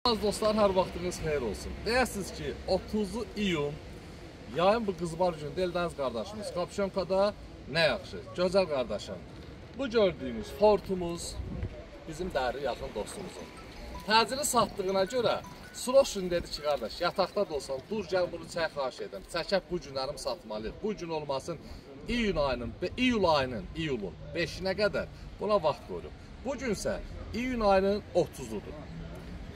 Az dostlar, hər vaxtınız xeyir olsun. Deyəsiniz ki, 30 iyun yayın bu qızmar günündə Eldəniz qardaşımız Kapşonkada nə yaxşı, gözəl qardaşım. Bu gördüyünüz Fortumuz bizim dəri yaxın dostumuzun. Təcili satdığına görə Suroşun dedi ki, qardaş, yataqda da olsan, dur gəl bunu çək xahiş edim. Çəkəb bu günlərim satmalıyıq. Bu gün olmasın iyulun 5-nə qədər buna vaxt qoyuruq. Bugünsə iyun ayının 30-udur.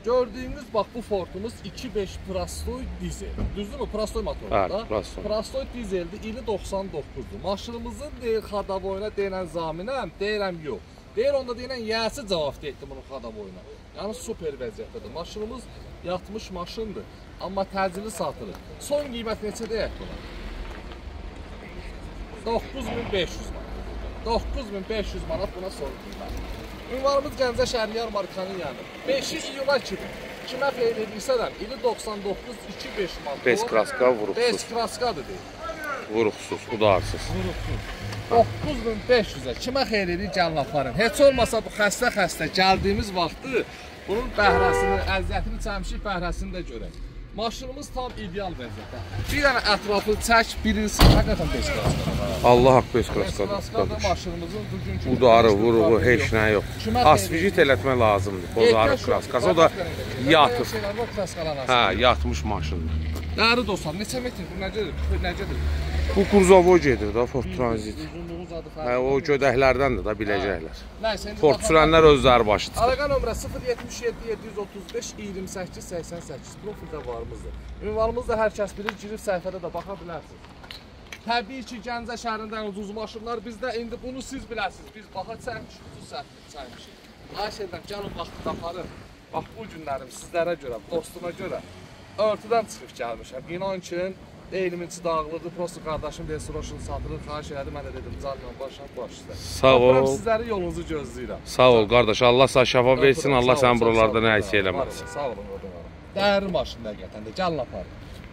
Gördüyünüz bax bu Fortumuz 2.5 Prastoy dizel. Düzdürmü? Prastoy motorunda. Prastoy dizeldir. İli 99'dur. Maşınımızın deyir xadavoyuna deyilən zaminəm, deyirəm yox. Deyir onda deyilən yəsi cavab etdi bunun xadavoyuna. Yəni super vəziyyətdədir. Maşınımız yatmış maşındır. Amma təcili satılır. Son qiymət neçə deyək buna? 9500 manat. 9500 manat buna son qiymət. Ünvanımız Gəncə şəhəri Yarmarkanın yanı. 5 iyula kimi. Kimə xeyir edirsən, ili 99 2.5 manat. 5 kraska vuruqsuz. 5 kraskadır deyil. Vuruqsuz, udarsız. Vuruqsuz. 9500-ə kimə xeyir edir, gəlin aparın. Heç olmasa bu xəstə gəldiyimiz vaxtı bunun bəhrəsini, əziyyətini çəmişik, bəhrəsini də görək. Maşınımız tam ideal vəziyyətdə. Bir dənə ətrafı çək, birincisi həqiqətən 5 kraskadır. Allah haqq 5 kraskadır. 5 kraskadır maşınımızın bugünkü... Udarı, vuruğu, heç nə yox. Asfijit elətmə lazımdır. Bozarı kraskası. O da yatır. Hə, yatmış maşındır. Dəri dostlar, neçə metr? Bu necədir? Bu Kurzovoy gedir da, Ford Transit. Hə, o gödəklərdəndir da, biləcəklər. Ford sürənlər özləri başıdır. Əlaqə nömrə 077 735 28 88. Profildə varımızdır. Ünvanımız da hər kəs bilir, girib səhifədə də baxa bilərsiniz. Təbii ki, Gəncə şəhərindən ucuz maşınlar bizdə. İndi bunu siz biləsiniz. Biz baxa çəkmişik, ucuz çəkmişik. Xahiş edirəm, gəlin vaxtı taparım. Bax, bu günlərim sizlərə görə, dostuma görə örtüdən çıxıb gəlmişəm. İnan ki, eylimin içi dağılıdır, prosto qardaşım deyil, Suroşun satılır, xahiş elədi, mən də dedim, canla başlam başlayır. Sağ ol. Sizləri yolunuzu gözləyirəm. Sağ ol, qardaş, Allah sağ şəfa versin, Allah sən buralarda nə əks eləməz. Sağ olun, dəri maşınlar gətəndə, gəlin aparın.